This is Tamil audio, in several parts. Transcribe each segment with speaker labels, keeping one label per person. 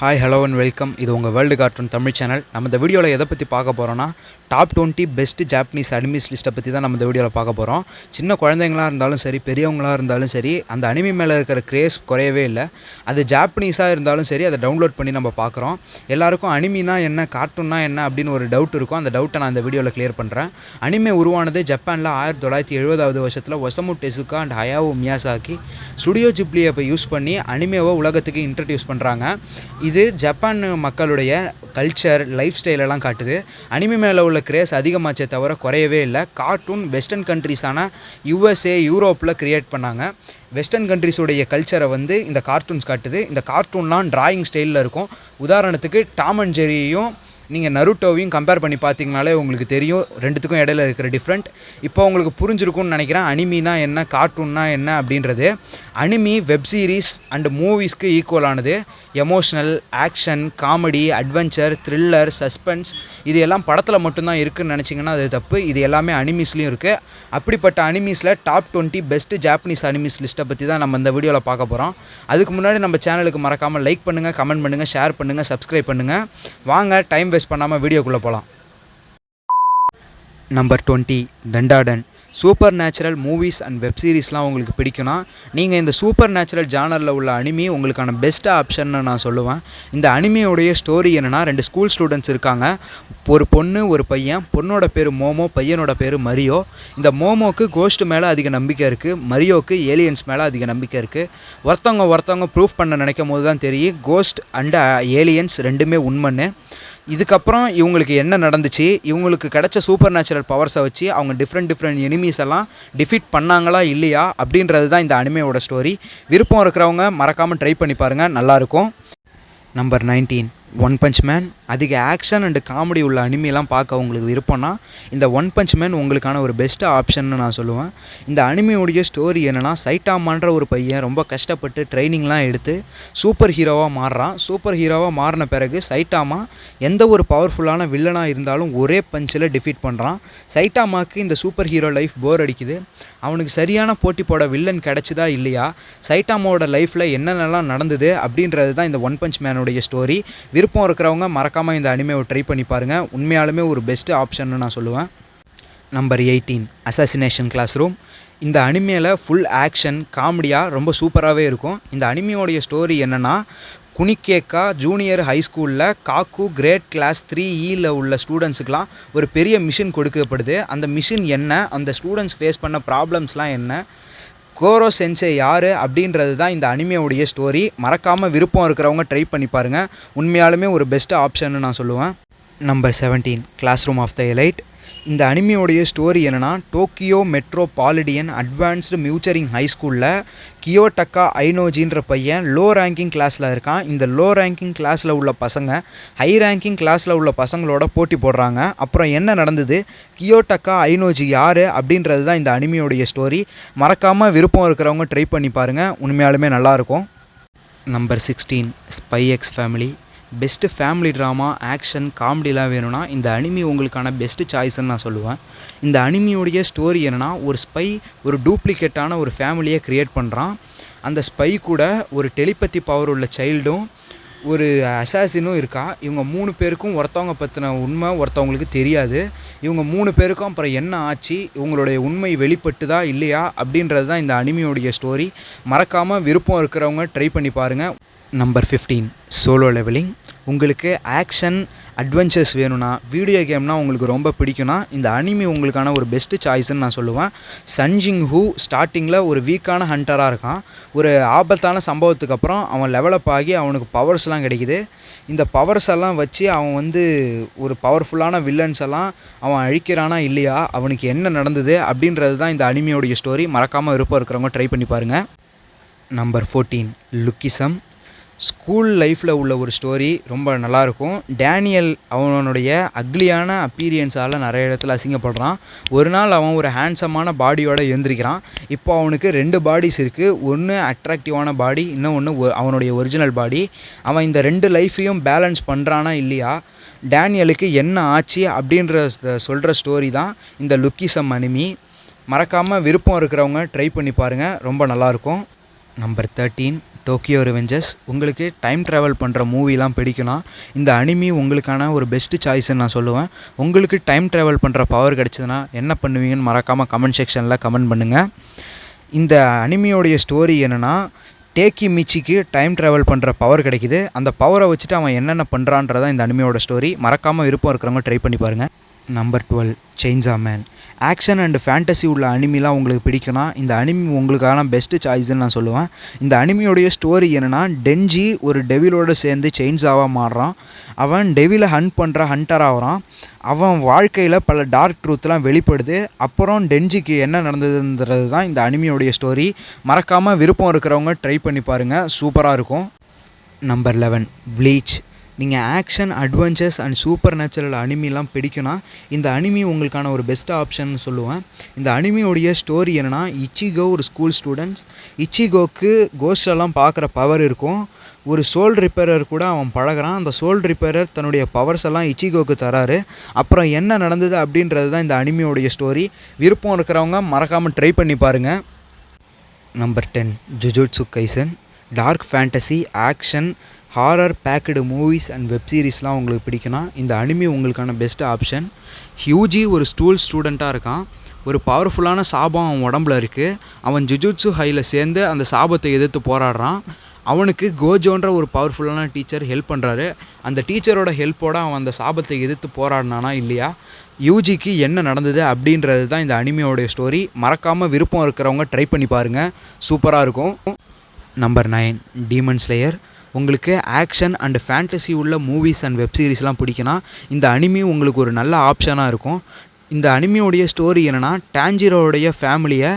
Speaker 1: Hi hello and welcome. இது உங்கள் வேர்ல்டு கார்ட்டூன் தமிழ் சேனல். நம்ம இந்த வீடியோவில் எதை பற்றி பார்க்க போகிறோன்னா டாப் 20 பெஸ்ட் ஜாப்பனீஸ் அனிமீஸ் லிஸ்ட்டை பற்றி தான் நம்ம இந்த வீடியோவில் பார்க்க போகிறோம். சின்ன குழந்தைங்களாக இருந்தாலும் சரி, பெரியவங்களாக இருந்தாலும் சரி, அந்த அனிமி மேலே இருக்கிற கிரேஸ் குறையவே இல்லை. அது ஜாப்பனீஸாக இருந்தாலும் சரி, அதை டவுன்லோட் பண்ணி நம்ம பார்க்குறோம். எல்லாருக்கும் அனிமினா என்ன, கார்ட்டூன்னா என்ன அப்படின்னு ஒரு டவுட் இருக்கும். அந்த டவுட்டை நான் இந்த வீடியோவில் கிளியர் பண்ணுறேன். அனிமே உருவானது ஜப்பானில் 1970 வருஷத்தில் ஒசமு டெசுகா அண்ட் ஹயாவோ மியாசாகி ஸ்டுடியோ ஜிப்ளியை இப்போ யூஸ் பண்ணி அனிமேவை உலகத்துக்கு இன்ட்ரடியூஸ் பண்ணுறாங்க. இது ஜப்பான் மக்களுடைய கல்ச்சர், லைஃப் ஸ்டைலெல்லாம் காட்டுது. அனிமே மேலே உள்ள கிரேஸ் அதிகமாச்சே தவிர குறையவே இல்லை. கார்ட்டூன் வெஸ்டர்ன் கண்ட்ரிஸான USA, யூரோப்பில் க்ரியேட் பண்ணாங்க. வெஸ்டர்ன் கண்ட்ரிஸுடைய கல்ச்சரை இந்த கார்ட்டூன்ஸ் காட்டுது. இந்த கார்ட்டூன்லாம் டிராயிங் ஸ்டைலில் இருக்கும். உதாரணத்துக்கு டாம் அண்ட் ஜெரியும் நீங்கள் நருட்டோவையும் கம்பேர் பண்ணி பார்த்தீங்கனாலே உங்களுக்கு தெரியும் ரெண்டுத்துக்கும் இடையில இருக்கிற டிஃப்ரெண்ட். இப்போ உங்களுக்கு புரிஞ்சிருக்கும்னு நினைக்கிறேன் அனிமினா என்ன, கார்ட்டூன்னா என்ன அப்படின்றது. அனிமி வெப் சீரிஸ் அண்ட் மூவிஸ்க்கு ஈக்குவலானது. Emotional, action, comedy, adventure, thriller, suspense இது எல்லாம் படத்தில் மட்டும்தான் இருக்குதுன்னு நினச்சிங்கன்னா அது தப்பு. இது எல்லாமே அனிமீஸ்லேயும் இருக்குது. அப்படிப்பட்ட அனிமீஸில் டாப் 20 பெஸ்ட் ஜாப்பனீஸ் அனிமீஸ் லிஸ்ட்டை பற்றி தான் நம்ம இந்த வீடியோவில் பார்க்க போகிறோம். அதுக்கு முன்னாடி நம்ம சேனலுக்கு மறக்காமல் லைக் பண்ணுங்கள், கமெண்ட் பண்ணுங்கள், ஷேர் பண்ணுங்கள், சப்ஸ்கிரைப் பண்ணுங்கள். வாங்க டைம் வேஸ்ட் பண்ணாமல் வீடியோக்குள்ளே போகலாம். நம்பர் 20 டண்டாடன். Supernatural movies and web சீரிஸ்லாம் உங்களுக்கு பிடிக்கும்னா நீங்கள் இந்த சூப்பர் நேச்சுரல் ஜானரில் உள்ள அனிமி உங்களுக்கான பெஸ்ட் ஆப்ஷன்னு நான் சொல்லுவேன். இந்த அனிமியோடைய ஸ்டோரி என்னென்னா, 2 ஸ்கூல் ஸ்டூடெண்ட்ஸ் இருக்காங்க. ஒரு பொண்ணு, ஒரு பையன். பொண்ணோட பேர் மோமோ, பையனோட பேர் மரியோ. இந்த மோமோக்கு கோஸ்ட் மேலே அதிக நம்பிக்கை இருக்குது, மரியோக்கு ஏலியன்ஸ் மேலே அதிக நம்பிக்கை இருக்குது. ஒருத்தவங்க ப்ரூஃப் பண்ண நினைக்கும் போது தான் தெரியும் கோஸ்ட் அண்ட் ஏலியன்ஸ் ரெண்டுமே உண்மைன்னு. இதுக்கப்புறம் இவங்களுக்கு என்ன நடந்துச்சு, இவங்களுக்கு கிடைச்ச சூப்பர் நேச்சுரல் பவர்ஸை வச்சு அவங்க டிஃப்ரெண்ட் எனிமீஸ் எல்லாம் டிஃபீட் பண்ணாங்களா இல்லையா அப்படின்றது தான் இந்த அனிமேவோட ஸ்டோரி. விருப்பம் இருக்கிறவங்க மறக்காமல் ட்ரை பண்ணி பாருங்கள், நல்லாயிருக்கும். Number 19 one punch man. அதிக ஆக்ஷன் அண்டு காமெடி உள்ள அனிமெலாம் பார்க்க உங்களுக்கு விருப்பம்னா இந்த ஒன் பஞ்ச் மேன் உங்களுக்கான ஒரு பெஸ்ட் ஆப்ஷன்னு நான் சொல்லுவேன். இந்த அனிமையோடைய ஸ்டோரி என்னென்னா, சைட்டாமான்ற ஒரு பையன் ரொம்ப கஷ்டப்பட்டு ட்ரைனிங்லாம் எடுத்து சூப்பர் ஹீரோவாக மாறுறான். சூப்பர் ஹீரோவாக மாறின பிறகு சைட்டாமா எந்த ஒரு பவர்ஃபுல்லான வில்லனாக இருந்தாலும் ஒரே பஞ்சில் டிஃபீட் பண்ணுறான். சைட்டாமாவுக்கு இந்த சூப்பர் ஹீரோ லைஃப் போர் அடிக்குது. அவனுக்கு சரியான போட்டி போட வில்லன் கிடச்சிதா இல்லையா, சைட்டாமாவோட லைஃப்பில் என்னென்னலாம் நடந்தது அப்படின்றது தான் இந்த ஒன் பஞ்ச் மேனுடைய ஸ்டோரி. விருப்பம் இருக்கிறவங்க மறக்காமல் இந்த அனிமேவை ட்ரை பண்ணி பாருங்கள். உண்மையாலுமே ஒரு பெஸ்ட்டு ஆப்ஷன்னு நான் சொல்லுவேன். Number 18 assassination classroom. இந்த அனிமேயில் ஃபுல் ஆக்ஷன், காமெடியாக ரொம்ப சூப்பராகவே இருக்கும். இந்த அனிமையோடைய ஸ்டோரி என்னென்னா, குனிக்கேக்கா ஜூனியர் ஹை ஸ்கூலில் காக்கு கிரேட் கிளாஸ் 3E உள்ள ஸ்டூடெண்ட்ஸுக்கெலாம் ஒரு பெரிய மிஷின் கொடுக்கப்படுது. அந்த மிஷின் என்ன, அந்த ஸ்டூடெண்ட்ஸ் ஃபேஸ் பண்ண ப்ராப்ளம்ஸ்லாம் என்ன, கோரோ சென்சே யார் அப்படின்றது தான் இந்த அனிமையோடைய ஸ்டோரி. மறக்காமல் விருப்பம் இருக்கிறவங்க ட்ரை பண்ணி பாருங்கள். உண்மையாலுமே ஒரு பெஸ்ட் ஆப்ஷன்னு நான் சொல்லுவேன். Number 17 classroom of the elite. இந்த அனிமையோடைய ஸ்டோரி என்னென்னா, Tokyo metropolitan advanced nurturing high ஸ்கூலில் கியோடக்கா ஐனோஜின்ற பையன் லோ ரேங்கிங் கிளாஸில் இருக்கான். இந்த லோ ரேங்கிங் கிளாஸில் உள்ள பசங்க ஹை ரேங்கிங் கிளாஸில் உள்ள பசங்களோட போட்டி போடுறாங்க. அப்புறம் என்ன நடந்தது, கியோடக்கா ஐனோஜி யார் அப்படின்றது தான் இந்த அனிமையோடைய ஸ்டோரி. மறக்காமல் விருப்பம் இருக்கிறவங்க ட்ரை பண்ணி பாருங்கள், உண்மையாலுமே நல்லாயிருக்கும். Number 16 Spy X Family. Best family drama, action, காமெடிலாம் வேணும்னா இந்த அனிமி உங்களுக்கான பெஸ்ட்டு சாய்ஸ்ன்னு நான் சொல்லுவேன். இந்த அனிமியோடைய ஸ்டோரி என்னென்னா, ஒரு ஸ்பை ஒரு டூப்ளிகேட்டான ஒரு ஃபேமிலியை க்ரியேட் பண்ணுறான். அந்த ஸ்பை கூட ஒரு டெலிபதி பவர் உள்ள சைல்டும் ஒரு அசாசினும் இருக்கா. இவங்க 3 பேருக்கும் ஒருத்தவங்க பற்றின உண்மை ஒருத்தவங்களுக்கு தெரியாது. இவங்க 3 பேருக்கும் அப்புறம் என்ன ஆச்சு, இவங்களுடைய உண்மை வெளிப்பட்டுதா இல்லையா அப்படின்றது தான் இந்த அனிமியோடைய ஸ்டோரி. மறக்காமல் விருப்பம் இருக்கிறவங்க ட்ரை பண்ணி பாருங்கள். Number 15 solo leveling. உங்களுக்கு ஆக்ஷன் அட்வென்ச்சர்ஸ் வேணும்னா, வீடியோ கேம்னால் உங்களுக்கு ரொம்ப பிடிக்கும்னா இந்த அனிமி உங்களுக்கான ஒரு பெஸ்ட்டு சாய்ஸ்ன்னு நான் சொல்லுவேன். சன்ஜிங் ஹூ ஸ்டார்டிங்கில் ஒரு வீக்கான ஹண்டராக இருக்கான். ஒரு ஆபத்தான சம்பவத்துக்கு அப்புறம் அவன் லெவலப் ஆகி அவனுக்கு பவர்ஸ்லாம் கிடைக்குது. இந்த பவர்ஸ் எல்லாம் வச்சு அவன் ஒரு பவர்ஃபுல்லான வில்லன்ஸ் எல்லாம் அவன் அழிக்கிறானா இல்லையா, அவனுக்கு என்ன நடந்தது அப்படின்றது தான் இந்த அனிமியோடைய ஸ்டோரி. மறக்காமல் விருப்பம் இருக்கிறவங்க ட்ரை பண்ணி பாருங்கள். நம்பர் 14 லுக்கிசம். ஸ்கூல் லைஃப்பில் உள்ள ஒரு ஸ்டோரி ரொம்ப நல்லாயிருக்கும். டேனியல் அவனுடைய அக்லியான அப்பீரியன்ஸால் நிறைய இடத்துல அசிங்கப்படுறான். ஒரு நாள் அவன் ஒரு ஹேண்ட்ஸமான பாடியோடு எழுந்திருக்கிறான். இப்போ அவனுக்கு 2 பாடிஸ் இருக்குது. ஒன்று அட்ராக்டிவான பாடி, இன்னொன்று அவனுடைய ஒரிஜினல் பாடி. அவன் இந்த 2 லைஃப்பையும் பேலன்ஸ் பண்ணுறானா இல்லையா, டேனியலுக்கு என்ன ஆச்சு அப்படின்ற சொல்கிற ஸ்டோரி தான் இந்த லுக்கிசம் அனிமி. மறக்காமல் விருப்பம் இருக்கிறவங்க ட்ரை பண்ணி பாருங்கள், ரொம்ப நல்லாயிருக்கும். Number 13 Tokyo Revengers. உங்களுக்கு டைம் ட்ராவல் பண்ணுற மூவிலாம் பிடிக்கும்னா இந்த அனிமி உங்களுக்கான ஒரு பெஸ்ட்டு சாய்ஸ்ன்னு நான் சொல்லுவேன். உங்களுக்கு டைம் ட்ராவல் பண்ணுற பவர் கிடச்சிதுன்னா என்ன பண்ணுவீங்கன்னு மறக்காமல் கமெண்ட் செக்ஷனில் கமெண்ட் பண்ணுங்கள். இந்த அனிமியோடைய ஸ்டோரி என்னென்னா, டேக்கி மிச்சிக்கு டைம் ட்ராவல் பண்ணுற பவர் கிடைக்கிது. அந்த பவரை வச்சுட்டு அவன் என்னென்ன பண்ணுறான்றதான் இந்த அனிமியோட ஸ்டோரி. மறக்காமல் விருப்பம் இருக்கிறவங்க ட்ரை பண்ணி பாருங்கள். Number 12 chainsaw man. Action and fantasy உள்ள அனிமிலாம் உங்களுக்கு பிடிக்கும்னா இந்த அனிமி உங்களுக்கான பெஸ்ட்டு சாய்ஸ்ன்னு நான் சொல்லுவேன். இந்த அனிமியோடைய ஸ்டோரி என்னென்னா, டென்ஜி ஒரு டெவிலோடு சேர்ந்து செயின்சாவாக மாறுறான். அவன் டெவிலை ஹண்ட் பண்ணுற ஹண்டர் ஆகிறான். அவன் வாழ்க்கையில் பல டார்க் ட்ரூத்லாம் வெளிப்படுது. அப்புறம் டென்ஜிக்கு என்ன நடந்ததுன்றது தான் இந்த அனிமியோடைய ஸ்டோரி. மறக்காமல் விருப்பம் இருக்கிறவங்க ட்ரை பண்ணி பாருங்கள், சூப்பராக இருக்கும். Number 11 Bleach. நீங்கள் action, adventures and supernatural அனிமிலாம் பிடிக்கும்னா இந்த அனிமி உங்களுக்கான ஒரு பெஸ்ட் ஆப்ஷன் சொல்லுவேன். இந்த அனிமியோடைய ஸ்டோரி என்னென்னா, இச்சிகோ ஒரு ஸ்கூல் ஸ்டூடெண்ட்ஸ். இச்சிகோக்கு கோஸ்டெல்லாம் பார்க்குற பவர் இருக்கும். ஒரு சோல் ரிப்பேரர் கூட அவன் பழகிறான். அந்த சோல் ரிப்பேரர் தன்னுடைய பவர்ஸ் எல்லாம் இச்சிகோக்கு தராரு. அப்புறம் என்ன நடந்தது அப்படின்றது தான் இந்த அனிமியோடைய ஸ்டோரி. விருப்பம் இருக்கிறவங்க மறக்காமல் ட்ரை பண்ணி பாருங்கள். Number 10 Jujutsu Kaisen. Dark fantasy, action, horror packed movies and web சீரிஸ்லாம் உங்களுக்கு பிடிக்கும்னா இந்த அனிமி உங்களுக்கான பெஸ்ட் ஆப்ஷன். ஹியூஜி ஒரு ஸ்டூடெண்ட்டாக இருக்கான். ஒரு பவர்ஃபுல்லான சாபம் அவன் உடம்புல இருக்குது. அவன் ஜுஜுட்சு ஹையில் சேர்ந்து அந்த சாபத்தை எதிர்த்து போராடுறான். அவனுக்கு கோஜோன்ற ஒரு பவர்ஃபுல்லான டீச்சர் ஹெல்ப் பண்ணுறாரு. அந்த டீச்சரோட ஹெல்ப்போடு அவன் அந்த சாபத்தை எதிர்த்து போராடினானா இல்லையா, யூஜிக்கு என்ன நடந்தது அப்படின்றது தான் இந்த அனிமியோடைய ஸ்டோரி. மறக்காமல் விருப்பம் இருக்கிறவங்க ட்ரை பண்ணி பாருங்கள், சூப்பராக இருக்கும். Number 9 demon slayer. உங்களுக்கு ஆக்ஷன் அண்ட் ஃபேண்டசி உள்ள மூவிஸ் அண்ட் வெப் சீரிஸ்லாம் பிடிக்குன்னா இந்த அனிமி உங்களுக்கு ஒரு நல்ல ஆப்ஷனாக இருக்கும். இந்த அனிமியோடைய ஸ்டோரி என்னென்னா, டான்ஜிரோடைய ஃபேமிலியை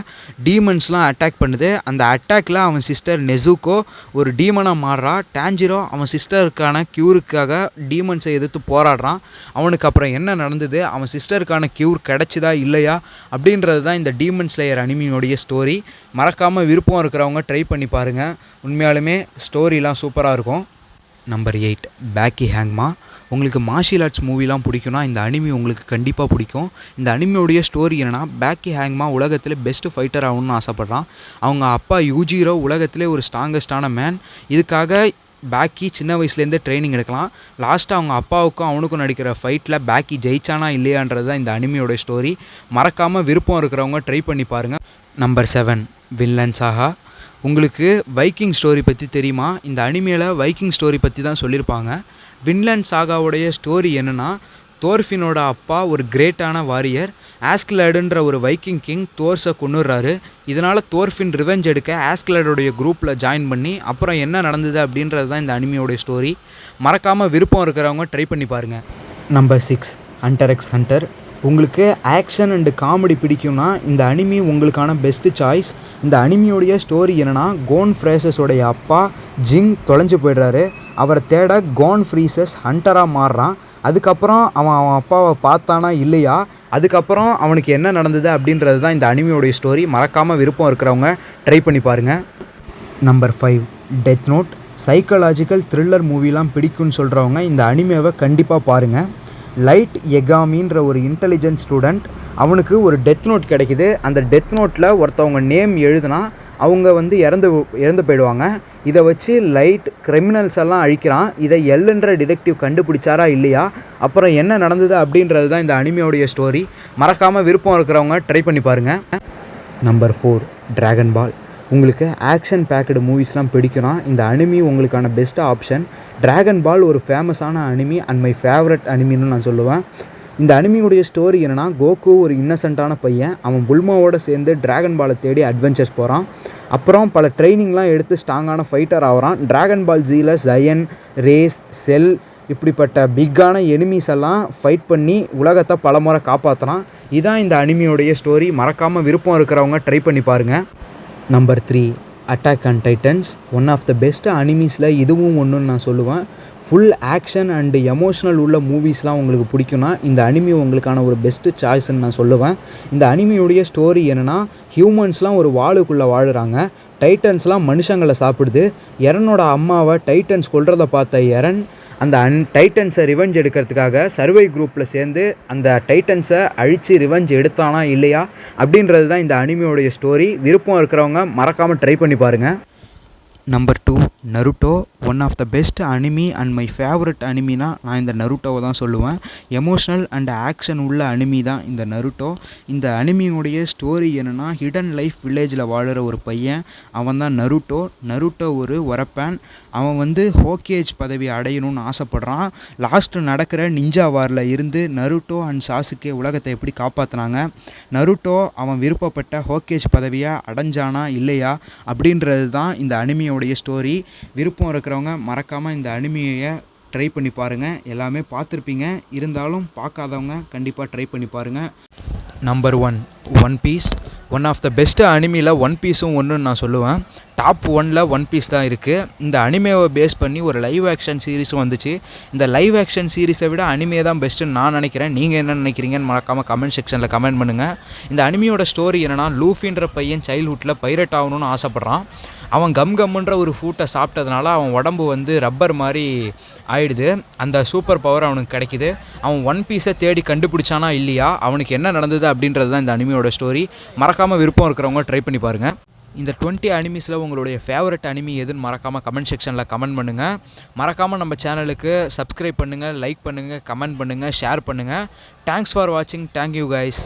Speaker 1: டீமன்ஸ்லாம் அட்டாக் பண்ணுது. அந்த அட்டாக்கில் அவன் சிஸ்டர் நெசுக்கோ ஒரு டீமனாக மாறுறா. டான்ஜிரோ அவன் சிஸ்டருக்கான க்யூருக்காக டீமன்ஸை எதிர்த்து போராடுறான். அவனுக்கு அப்புறம் என்ன நடந்தது, அவன் சிஸ்டருக்கான க்யூர் கிடச்சிதா இல்லையா அப்படின்றது தான் இந்த டீமன் ஸ்லேயர் அனிமியோடைய ஸ்டோரி. மறக்காமல் விருப்பம் இருக்கிறவங்க ட்ரை பண்ணி பாருங்கள், உண்மையாலுமே ஸ்டோரிலாம் சூப்பராக இருக்கும். Number 8 Baki Hanma. உங்களுக்கு மார்ஷியல் ஆர்ட்ஸ் மூவிலாம் பிடிக்கும்னா இந்த அனிமி உங்களுக்கு கண்டிப்பாக பிடிக்கும். இந்த அனிமியோடைய ஸ்டோரி என்னென்னா, பேக்கி ஹேங்மா உலகத்தில் பெஸ்ட்டு ஃபைட்டர் ஆகணும்னு ஆசைப்பட்றான். அவங்க அப்பா யூஜிரோ உலகத்திலே ஒரு ஸ்ட்ராங்கஸ்டான மேன். இதுக்காக பேக்கி சின்ன வயசுலேருந்தே ட்ரைனிங் எடுக்கலாம். லாஸ்ட்டாக அவங்க அப்பாவுக்கும் அவனுக்கும் நடிக்கிற ஃபைட்டில் பேக்கி ஜெயிச்சானா இல்லையான்றது தான் இந்த அனிமியோடைய ஸ்டோரி. மறக்காமல் விருப்பம் இருக்கிறவங்க ட்ரை பண்ணி பாருங்கள். நம்பர் 7 வில்லன் சாகா. உங்களுக்கு வைக்கிங் ஸ்டோரி பற்றி தெரியுமா? இந்த அனிமையில் வைக்கிங் ஸ்டோரி பற்றி தான் சொல்லியிருப்பாங்க. வின்லேண்ட் சாகாவுடைய ஸ்டோரி என்னென்னா, தோர்ஃபினோட அப்பா ஒரு கிரேட்டான வாரியர். ஆஸ்கிலேடுன்ற ஒரு வைக்கிங் கிங் தோர்ஸை கொன்னுடுறாரு. இதனால் தோர்ஃபின் ரிவெஞ்ச் எடுக்க ஆஸ்கிலேடோடைய குரூப்பில் ஜாயின் பண்ணி அப்புறம் என்ன நடந்தது அப்படின்றது தான் இந்த அனிமியோடைய ஸ்டோரி. மறக்காமல் விருப்பம் இருக்கிறவங்க ட்ரை பண்ணி பாருங்கள். Number 6 hunter x hunter. உங்களுக்கு ஆக்ஷன் அண்டு காமெடி பிடிக்கும்னா இந்த அனிமி உங்களுக்கான பெஸ்ட்டு சாய்ஸ். இந்த அனிமியோடைய ஸ்டோரி என்னென்னா, கோன் ஃப்ரேசஸோடைய அப்பா ஜிங் தொலைஞ்சு போய்டுறாரு. அவரை தேட கோன் ஃப்ரீசஸ் ஹண்டராக மாறுறான். அதுக்கப்புறம் அவன் அப்பாவை பார்த்தானா இல்லையா, அதுக்கப்புறம் அவனுக்கு என்ன நடந்தது அப்படின்றது தான் இந்த அனிமியோடைய ஸ்டோரி. மறக்காமல் விருப்பம் இருக்கிறவங்க ட்ரை பண்ணி பாருங்கள். Number 5 Death Note. Psychological thriller மூவிலாம் பிடிக்கும்னு சொல்கிறவங்க இந்த அனிமேவை கண்டிப்பாக பாருங்கள். லைட் எகாமின்ற ஒரு இன்டெலிஜென்ட் ஸ்டூடெண்ட், அவனுக்கு ஒரு டெத் நோட் கிடைக்கிது. அந்த டெத் நோட்டில் ஒருத்தவங்க நேம் எழுதுனா அவங்க இறந்து போயிடுவாங்க. இதை வச்சு லைட் கிரிமினல்ஸ் எல்லாம் அழிக்கிறான். இதை எல்லுன்ற டிடெக்டிவ் கண்டுபிடிச்சாரா இல்லையா, அப்புறம் என்ன நடந்தது அப்படின்றது தான் இந்த அனிமியோடைய ஸ்டோரி. மறக்காமல் விருப்பம் இருக்கிறவங்க ட்ரை பண்ணி பாருங்கள். நம்பர் 4 ட்ராகன் பால். உங்களுக்கு ஆக்ஷன் பேக்கடு மூவிஸ்லாம் பிடிக்கும்னா இந்த அனிமி உங்களுக்கான பெஸ்ட் ஆப்ஷன். ட்ராகன் பால் ஒரு ஃபேமஸான அனிமி அண்ட் மை ஃபேவரட் அனிமின்னு நான் சொல்லுவேன். இந்த அனிமியுடைய ஸ்டோரி என்னென்னா, கோகு ஒரு இன்னசென்ட்டான பையன். அவன் புல்மாவோடு சேர்ந்து ட்ராகன் பாலை தேடி அட்வென்ச்சர்ஸ் போகிறான். அப்புறம் பல ட்ரைனிங்லாம் எடுத்து ஸ்ட்ராங்கான ஃபைட்டர் ஆகிறான். ட்ராகன் பால் ஜீல ஜயன், ரேஸ், செல் இப்படிப்பட்ட பிக்கான எனிமீஸ் எல்லாம் ஃபைட் பண்ணி உலகத்தை பலமுறை காப்பாற்றுறான். இதான் இந்த அனிமியோடைய ஸ்டோரி. மறக்காமல் விருப்பம் இருக்கிறவங்க ட்ரை பண்ணி பாருங்கள். Number 3 Attack on Titans. One of the best அனிமீஸில் இதுவும் ஒன்றுன்னு நான் சொல்லுவேன். ஃபுல் ஆக்ஷன் அண்டு எமோஷ்னல் உள்ள மூவிஸ்லாம் உங்களுக்கு பிடிக்கும்னா இந்த அனிமி உங்களுக்கான ஒரு பெஸ்ட்டு சாய்ஸ்ன்னு நான் சொல்லுவேன். இந்த அனிமியோடைய ஸ்டோரி என்னென்னா, ஹியூமன்ஸ்லாம் ஒரு வாளுக்குள்ளே வாழுறாங்க. டைட்டன்ஸ்லாம் மனுஷங்களை சாப்பிடுது. எரனோட அம்மாவை டைட்டன்ஸ் கொல்றதை பார்த்த எரன் அந்த டைட்டன்ஸை ரிவெஞ்ச் எடுக்கிறதுக்காக சர்வை குரூப்பில் சேர்ந்து அந்த டைட்டன்ஸை அழித்து ரிவெஞ்ச் எடுத்தானா இல்லையா அப்படின்றது தான் இந்த அனிமியோடைய ஸ்டோரி. விருப்பம் இருக்கிறவங்க மறக்காமல் ட்ரை பண்ணி பாருங்கள். Number 2 Naruto. One of the best anime and my favourite அனிமினா நான் இந்த நருட்டோவை தான் சொல்லுவேன். எமோஷ்னல் அண்ட் ஆக்ஷன் உள்ள அனிமி தான் இந்த நருட்டோ. இந்த அனிமியுடைய ஸ்டோரி என்னென்னா, ஹிடன் லைஃப் வில்லேஜில் வாழுற ஒரு பையன், அவன் தான் நருட்டோ. நருட்டோ ஒரு ஒரப்பேன். அவன் வந்து ஹோக்கேஜ் பதவி அடையணும்னு ஆசைப்பட்றான். லாஸ்ட்டு நடக்கிற நிஞ்சா வாரில் இருந்து நருட்டோ அண்ட் சாசுகே உலகத்தை எப்படி காப்பாற்றினாங்க, நருட்டோ அவன் விருப்பப்பட்ட ஹோக்கேஜ் பதவியை அடைஞ்சானா இல்லையா அப்படின்றது தான் இந்த அனிமியோடைய ஸ்டோரி. விருப்பம் இருக்கிறவங்க மறக்காமல் இந்த அனிமியை ட்ரை பண்ணி பாருங்கள். எல்லாமே பார்த்துருப்பீங்க, இருந்தாலும் பார்க்காதவங்க கண்டிப்பாக ட்ரை பண்ணி பாருங்கள். Number 1 One Piece. One of the best அனிமியில் ஒன் பீஸும் ஒன்றுன்னு நான் சொல்லுவேன். டாப் 1ல் ஒன் பீஸ் தான் இருக்குது. இந்த அனிமேவை பேஸ் பண்ணி ஒரு லைவ் ஆக்ஷன் சீரிஸும் வந்துச்சு. இந்த லைவ் ஆக்ஷன் சீரிஸை விட அனிமே தான் பெஸ்ட்டுன்னு நான் நினைக்கிறேன். நீங்கள் என்ன நினைக்கிறீங்கன்னு மறக்காமல் கமெண்ட் செக்ஷனில் கமெண்ட் பண்ணுங்கள். இந்த அனிமியோட ஸ்டோரி என்னென்னா, லூஃபின்ற பையன் சைல்ட்ஹுட்டில் பைரட் ஆகணும்னு ஆசைப்பட்றான். அவன் கம்முன்ற ஒரு ஃப்ரூட்டை சாப்பிட்டதுனால அவன் உடம்பு வந்து ரப்பர் மாதிரி ஆயிடுது. அந்த சூப்பர் பவர் அவனுக்கு கிடைக்கிது. அவன் ஒன் பீஸை தேடி கண்டுபிடிச்சானா இல்லையா, அவனுக்கு என்ன நடந்தது அப்படின்றது தான் இந்த அனிமியோட ஸ்டோரி. மறக்காமல் விருப்பம் இருக்கிறவங்க ட்ரை பண்ணி பாருங்கள். இந்த 20 அனிமிஸில் உங்களுடைய ஃபேவரட் அனிமி எதுன்னு மறக்காமல் கமெண்ட் செக்ஷனில் கமெண்ட் பண்ணுங்கள். மறக்காமல் நம்ம சேனலுக்கு சப்ஸ்கிரைப் பண்ணுங்கள், லைக் பண்ணுங்கள், கமெண்ட் பண்ணுங்கள், ஷேர் பண்ணுங்கள். தேங்க்ஸ் ஃபார் வாட்சிங். Thank you guys.